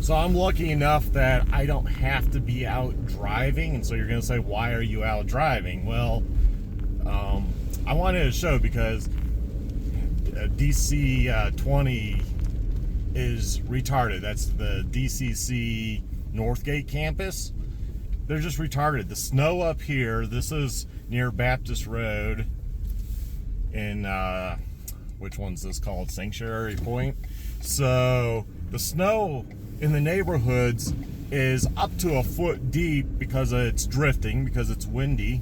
So I'm lucky enough that I don't have to be out driving. And so you're going to say, why are you out driving? Well, I wanted to show because DC 20 is retarded. That's the DCC Northgate campus. They're just retarded. The snow up here, this is near Baptist Road in, which one's this called? Sanctuary Point. So the snow in the neighborhoods is up to a foot deep because it's drifting, because it's windy,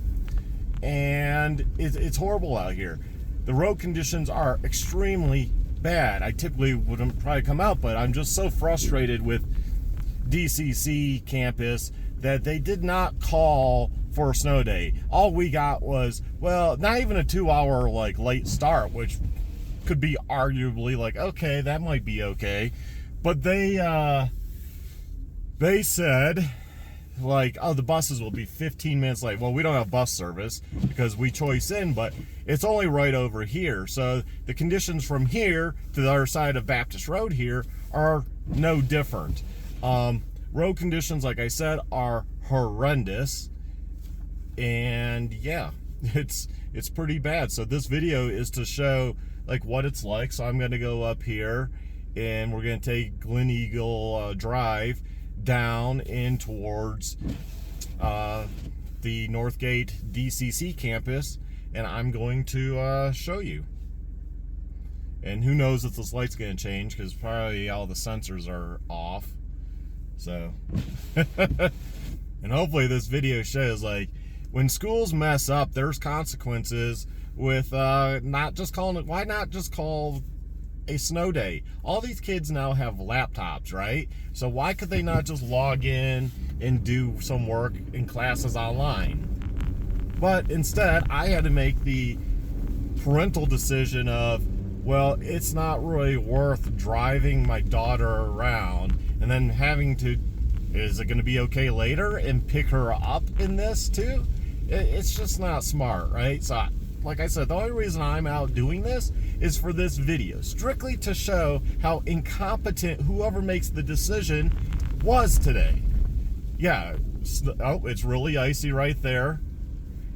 and it's horrible out here. The road conditions are extremely bad. I typically wouldn't probably come out, but I'm just so frustrated with DCC campus that they did not call for a snow day. All we got was, well, not even a 2-hour like late start, which could be arguably like, okay, that might be okay. But they said like, oh, the buses will be 15 minutes late. Well, we don't have bus service because we choice in, but it's only right over here. So the conditions from here to the other side of Baptist Road here are no different. Road conditions, like I said, are horrendous. And yeah, it's pretty bad. So this video is to show like what it's like. So I'm going to go up here and we're going to take Glen Eagle Drive down in towards the Northgate DCC campus, and I'm going to show you. And who knows if this light's going to change, because probably all the sensors are off. So and hopefully this video shows like when schools mess up, there's consequences with not just calling it. Why not just call a snow day? All these kids now have laptops, right? So why could they not just log in and do some work in classes online? But instead, I had to make the parental decision of, well, it's not really worth driving my daughter around and then having to, is it going to be okay later, and pick her up in this too? It's just not smart, right? So like I said, the only reason I'm out doing this is for this video, strictly to show how incompetent whoever makes the decision was today. Yeah, oh, it's really icy right there,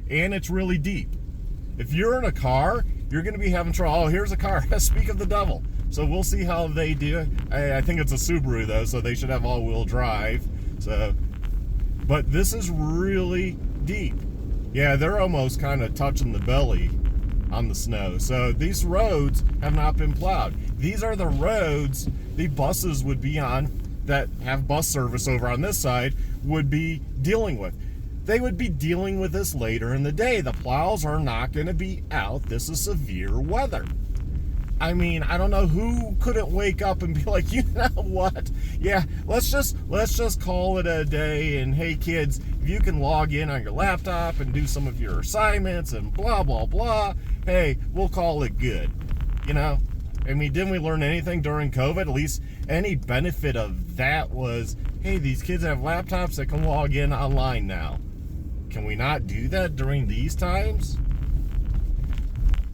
and it's really deep. If you're in a car, you're going to be having trouble. Oh, here's a car. Speak of the devil. So we'll see how they do. I think it's a Subaru though, so they should have all-wheel drive. So, but this is really deep. Yeah, they're almost kind of touching the belly on the snow. So these roads have not been plowed. These are the roads the buses would be on that have bus service over on this side would be dealing with. They would be dealing with this later in the day. The plows are not going to be out. This is severe weather. I mean, I don't know who couldn't wake up and be like, you know what? Yeah, let's just call it a day. And hey, kids, if you can log in on your laptop and do some of your assignments and blah, blah, blah, hey, we'll call it good. You know? I mean, didn't we learn anything during COVID? At least any benefit of that was, hey, these kids have laptops that can log in online now. Can we not do that during these times?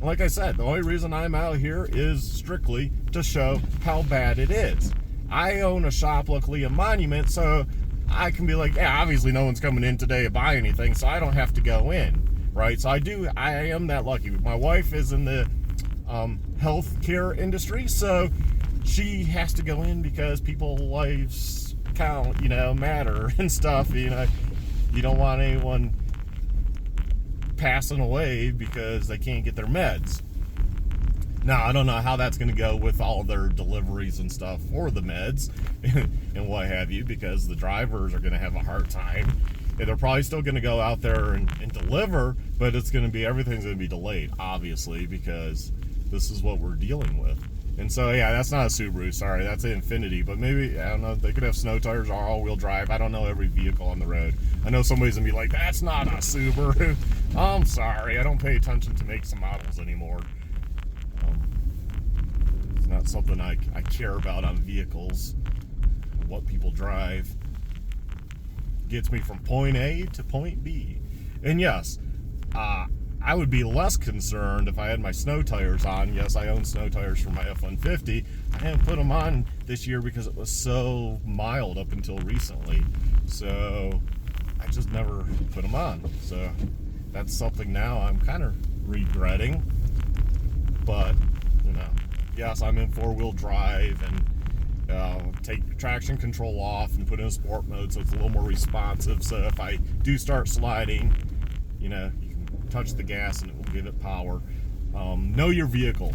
Like I said, the only reason I'm out here is strictly to show how bad it is. I own a shop locally in Monument, so I can be like, yeah, obviously no one's coming in today to buy anything, so I don't have to go in, right? So I am that lucky. My wife is in the healthcare industry, so she has to go in because people's lives count, you know, matter and stuff. You know, you don't want anyone passing away because they can't get their meds. Now, I don't know how that's going to go with all their deliveries and stuff for the meds and what have you, because the drivers are going to have a hard time. And they're probably still going to go out there and deliver, but it's going to be, everything's going to be delayed, obviously, because this is what we're dealing with. And so, yeah, that's not a Subaru, sorry, that's an Infiniti, but maybe, I don't know, they could have snow tires or all-wheel drive. I don't know every vehicle on the road. I know somebody's gonna be like, that's not a Subaru. I'm sorry, I don't pay attention to makes and models anymore. It's not something I care about on vehicles, what people drive. Gets me from point A to point B. And yes, I would be less concerned if I had my snow tires on. Yes, I own snow tires for my F-150. I didn't put them on this year because it was so mild up until recently. So I just never put them on. So that's something now I'm kind of regretting. But, you know, yes, I'm in four-wheel drive and take traction control off and put in sport mode so it's a little more responsive. So if I do start sliding, you know, you can touch the gas and it will give it power. Know your vehicle.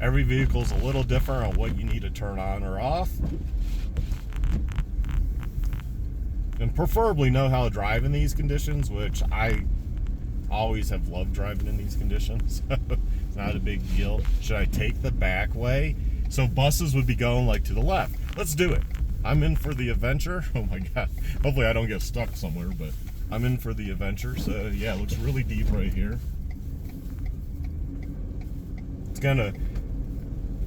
Every vehicle is a little different on what you need to turn on or off. And preferably know how to drive in these conditions, which I always have loved driving in these conditions. So it's not a big deal. Should I take the back way? So buses would be going like to the left. Let's do it. I'm in for the adventure. Oh my God. Hopefully I don't get stuck somewhere, but I'm in for the adventure. So yeah, it looks really deep right here. It's gonna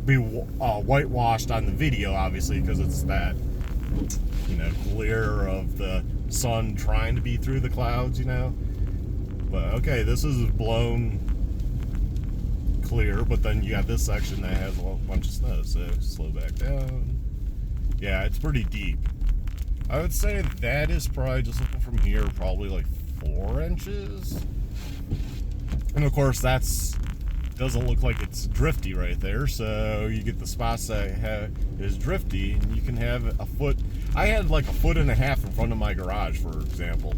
be whitewashed on the video, obviously, because it's that, you know, glare of the sun trying to be through the clouds, you know. But okay, this is blown clear, but then you got this section that has a bunch of snow, so slow back down. Yeah, it's pretty deep. I would say that is probably, just looking from here, probably like 4 inches. And of course that's doesn't look like it's drifty right there, so you get the spots that is drifty, and you can have a foot. I had like 1.5 feet in front of my garage, for example,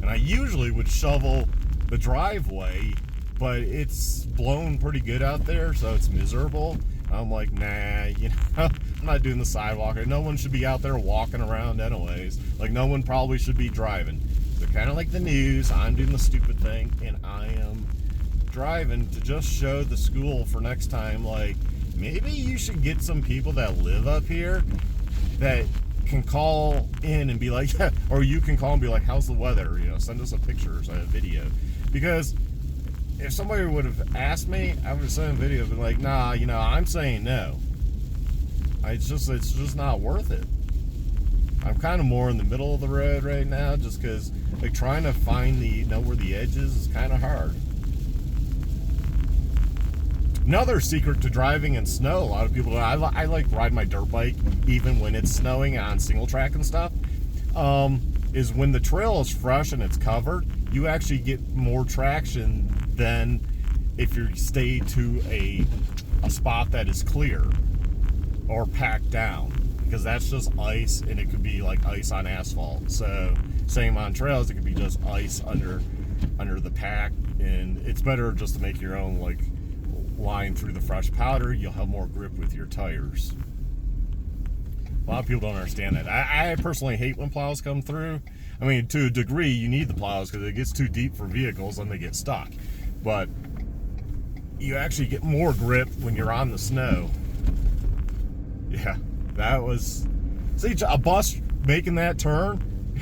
and I usually would shovel the driveway, but it's blown pretty good out there, so it's miserable. I'm like, nah, you know, I'm not doing the sidewalk. No one should be out there walking around anyways. Like, no one probably should be driving. They're kind of like the news. I'm doing the stupid thing, and I am driving to just show the school for next time, like, maybe you should get some people that live up here that can call in and be like, yeah, or you can call and be like, how's the weather? You know, send us a picture or send a video. Because if somebody would have asked me, I would have sent a video and been like, nah, you know, I'm saying no. It's just not worth it. I'm kind of more in the middle of the road right now, just because like trying to find know where the edge is kind of hard. Another secret to driving in snow, a lot of people, I like ride my dirt bike even when it's snowing on single track and stuff, is when the trail is fresh and it's covered, you actually get more traction than if you stay to a spot that is clear or packed down, because that's just ice, and it could be like ice on asphalt. So same on trails, it could be just ice under the pack, and it's better just to make your own like line through the fresh powder. You'll have more grip with your tires. A lot of people don't understand that. I personally hate when plows come through. I mean, to a degree, you need the plows because it gets too deep for vehicles and they get stuck. But you actually get more grip when you're on the snow. Yeah, that was... See, a bus making that turn,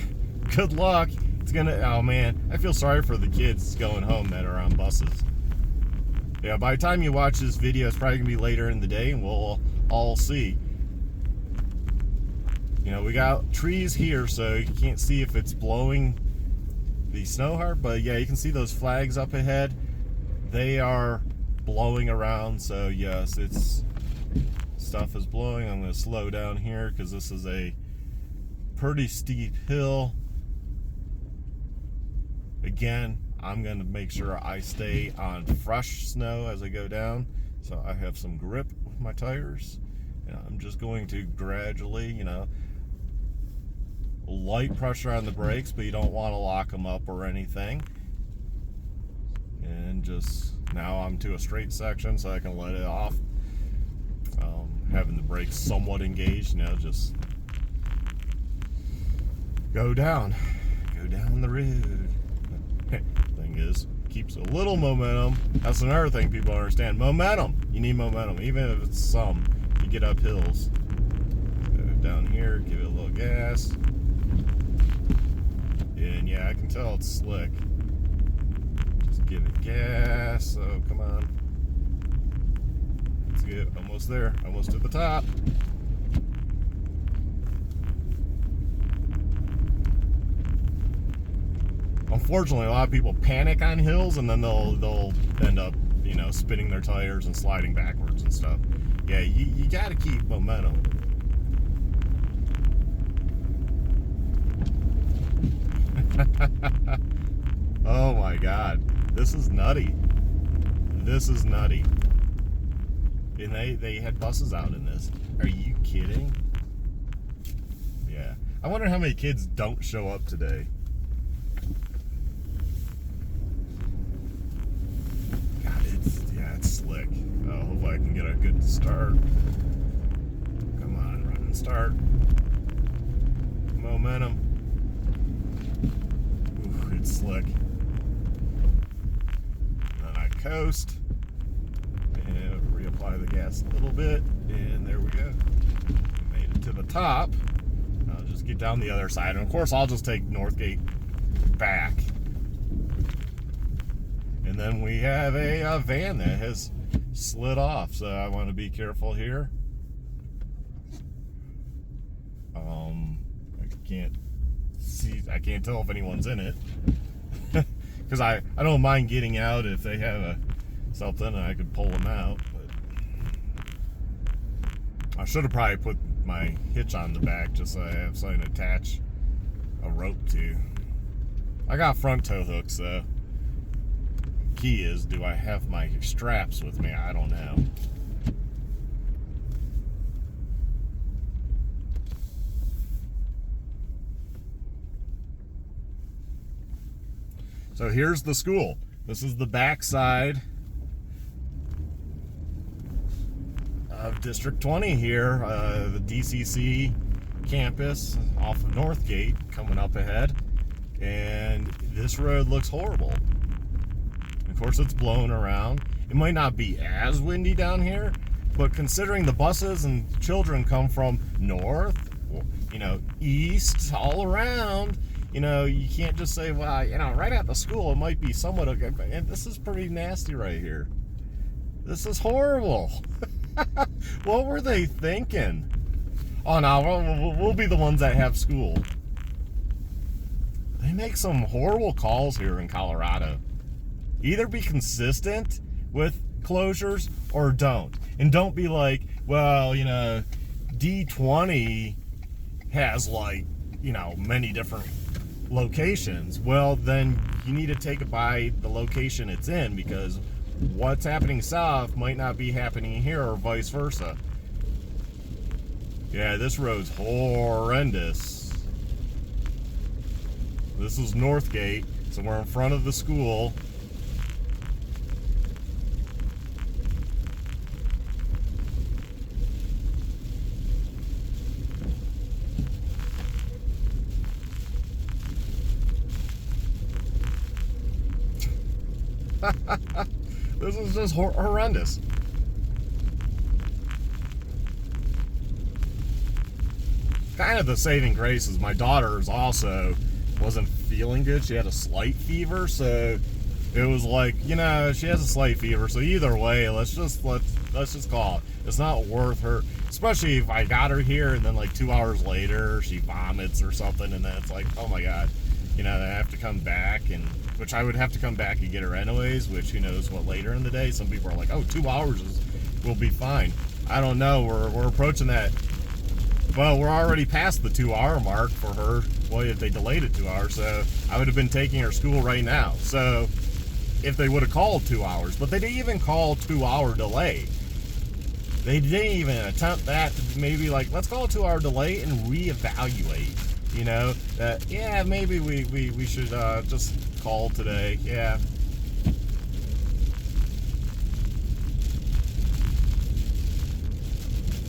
good luck. It's gonna... Oh, man. I feel sorry for the kids going home that are on buses. Yeah, by the time you watch this video, it's probably going to be later in the day, and we'll all see. You know, we got trees here, so you can't see if it's blowing the snow hard, but yeah, you can see those flags up ahead. They are blowing around, so yes, stuff is blowing. I'm going to slow down here because this is a pretty steep hill. Again, I'm going to make sure I stay on fresh snow as I go down, so I have some grip with my tires. And I'm just going to gradually, you know, light pressure on the brakes, but you don't want to lock them up or anything. And just, now I'm to a straight section, so I can let it off. Having the brakes somewhat engaged, you know, just go down the road. Thing is, keeps a little momentum. That's another thing people don't understand. Momentum. You need momentum, even if it's some. You get up hills. Go down here, give it a little gas. And yeah, I can tell it's slick. Just give it gas. Oh, come on. Let's get almost there. Almost to the top. unfortunately, a lot of people panic on hills, and then they'll end up, you know, spinning their tires and sliding backwards and stuff. Yeah, you got to keep momentum. Oh my God, this is nutty. This is nutty. And they had buses out in this. Are you kidding? Yeah. I wonder how many kids don't show up today. God, it's slick. Oh, hopefully I can get a good start. Come on, run and start. Momentum. Ooh, it's slick. Then I coast. And reapply the gas a little bit. And there we go. Made it to the top. I'll just get down the other side. And of course, I'll just take Northgate back. And then we have a van that has slid off. So I want to be careful here. I can't tell if anyone's in it. Because I don't mind getting out if they have something and I could pull them out. But I should have probably put my hitch on the back just so I have something to attach a rope to. I got front tow hooks though. Key is, do I have my straps with me? I don't know. So here's the school. This is the back side of District 20 here, the DCC campus off of Northgate coming up ahead. And this road looks horrible. Of course, it's blowing around. It might not be as windy down here, but considering the buses and children come from north, you know, east, all around, you know, you can't just say, well, you know, right at the school, it might be somewhat okay. And this is pretty nasty right here. This is horrible. What were they thinking? Oh, no, we'll be the ones that have school. They make some horrible calls here in Colorado. Either be consistent with closures or don't. And don't be like, well, you know, D20 has like, you know, many different locations. Well, then you need to take it by the location it's in, because what's happening south might not be happening here or vice versa. Yeah, this road's horrendous. This is Northgate, so we're in front of the school. This is just horrendous. Kind of the saving grace is my daughter's also wasn't feeling good. She had a slight fever, so it was like, you know, she has a slight fever, so either way, let's just call it. It's not worth her, especially if I got her here and then like 2 hours later she vomits or something, and then it's like, oh my God, you know, I have to come back, and which I would have to come back and get her anyways, which who knows what later in the day. Some people are like, oh, 2 hours will be fine. I don't know. We're approaching that. Well, we're already past the 2 hour mark for her. Well, if they delayed it 2 hours, so I would have been taking her to school right now. So if they would have called 2 hours, but they didn't even call 2 hour delay. They didn't even attempt that to maybe like, let's call a 2 hour delay and reevaluate. You know, that, yeah, maybe we should just call today. Yeah.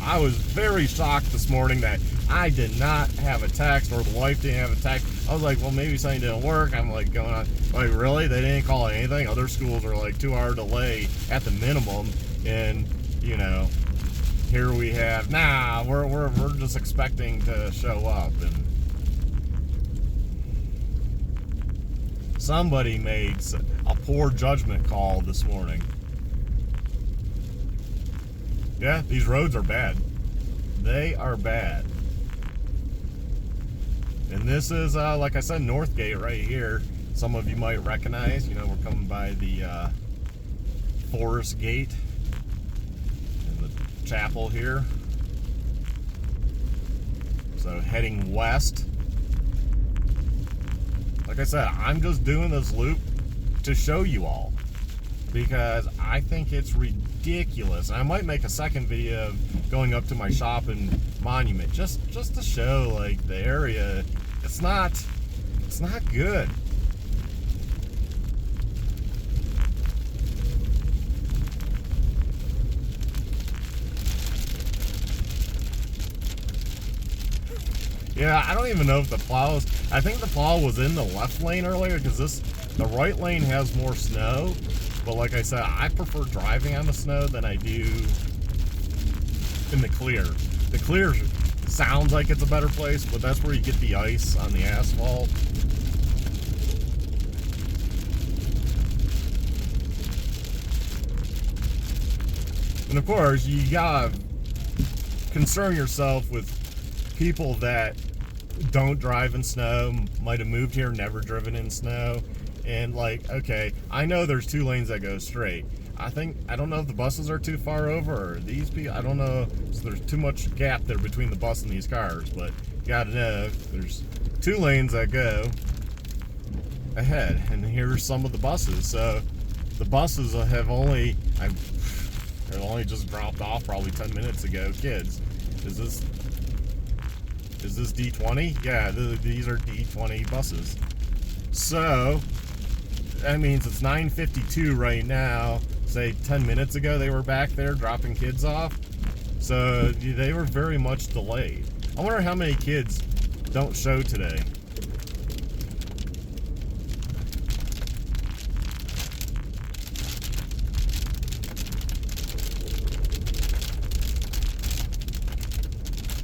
I was very shocked this morning that I did not have a text, or the wife didn't have a text. I was like, well, maybe something didn't work. I'm like going on, like, really? They didn't call anything? Other schools are like 2 hour delay at the minimum. And, you know, here we have, nah, we're just expecting to show up. And somebody made a poor judgment call this morning. Yeah, these roads are bad. They are bad. And this is, like I said, Northgate right here. some of you might recognize. You know, we're coming by the Forest Gate and the chapel here. So heading west. Like I said, I'm just doing this loop to show you all, because I think it's ridiculous. I might make a second video of going up to my shop in Monument just to show like the area. It's not good. Yeah, I don't even know if the plows. I think the plow was in the left lane earlier, because the right lane has more snow. But like I said, I prefer driving on the snow than I do in the clear. The clear sounds like it's a better place, but that's where you get the ice on the asphalt. And of course, you gotta concern yourself with people that don't drive in snow, might have moved here, never driven in snow. And like, okay, I know there's 2 lanes that go straight. I don't know if the buses are too far over, or these people, I don't know. So there's too much gap there between the bus and these cars, but you gotta know there's 2 lanes that go ahead, and here's some of the buses. So the buses have only just dropped off probably 10 minutes ago. Kids, is this D20? Yeah, these are D20 buses. So that means it's 9:52 right now. Say 10 minutes ago they were back there dropping kids off. So they were very much delayed. I wonder how many kids don't show today.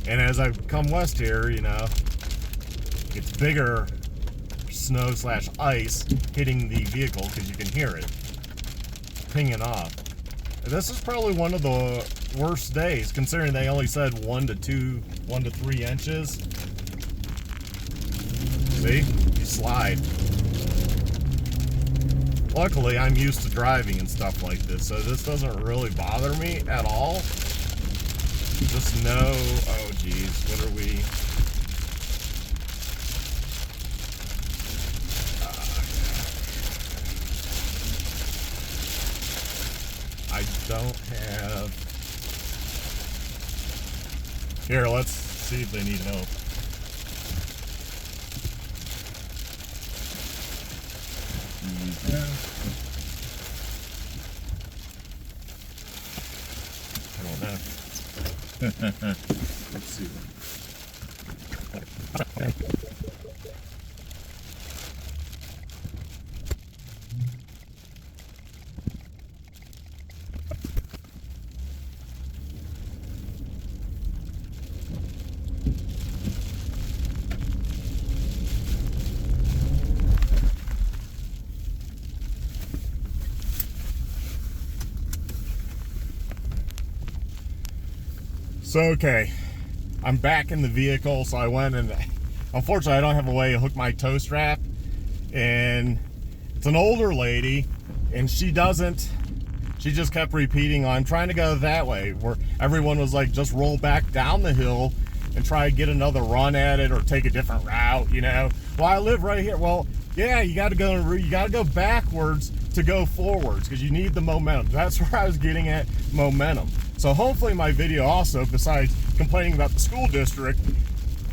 And as I come west here, you know, it's bigger snow / ice hitting the vehicle, because you can hear it pinging off. This is probably one of the worst days, considering they only said 1 to 3 inches. See? You slide. Luckily, I'm used to driving and stuff like this, so this doesn't really bother me at all. Just know, oh geez, what are we? I don't have. Here, let's see if they need help. I don't know. Let's see. So, okay, I'm back in the vehicle, so I went and, unfortunately, I don't have a way to hook my tow strap, and it's an older lady, and she just kept repeating, I'm trying to go that way, where everyone was like, just roll back down the hill and try to get another run at it, or take a different route, you know? Well, I live right here. Well, yeah, you gotta go backwards to go forwards, because you need the momentum. That's where I was getting at, momentum. So hopefully my video also, besides complaining about the school district,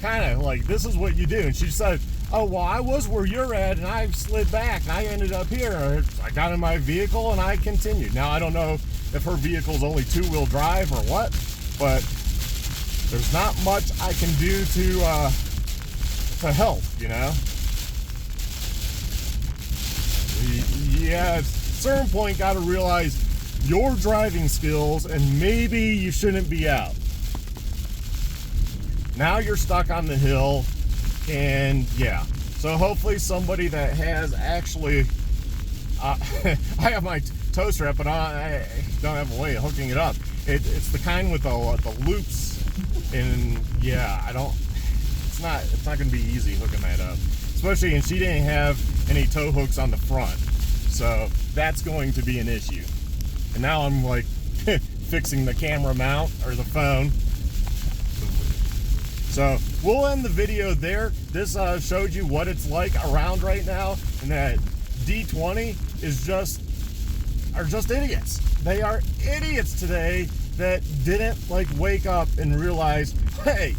kind of like, this is what you do. And she said, oh, well, I was where you're at, and I slid back, and I ended up here. I got in my vehicle, and I continued. Now, I don't know if her vehicle's only 2-wheel drive or what, but there's not much I can do to help, you know? Yeah, at a certain point, got to realize your driving skills, and maybe you shouldn't be out. Now you're stuck on the hill, and yeah. So hopefully somebody that has actually, I have my tow strap, but I don't have a way of hooking it up. It's the kind with the loops, and yeah, it's not going to be easy hooking that up. Especially, and she didn't have any tow hooks on the front. So that's going to be an issue. And now I'm like fixing the camera mount or the phone. So we'll end the video there. This showed you what it's like around right now, and that D20 are just idiots. They are idiots today that didn't like wake up and realize, hey,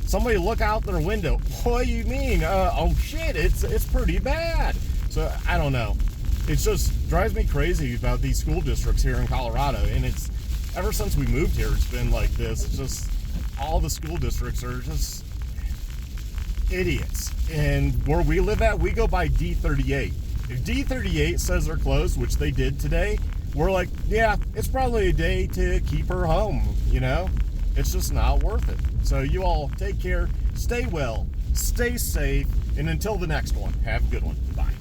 somebody look out their window. What do you mean? Oh shit, it's pretty bad. So I don't know. It just drives me crazy about these school districts here in Colorado, and it's ever since we moved here, it's been like this. It's just all the school districts are just idiots. And where we live at, we go by D38. If D38 says they're closed, which they did today, we're like, yeah, it's probably a day to keep her home, you know? It's just not worth it. So you all take care, stay well, stay safe, and until the next one, have a good one. Bye.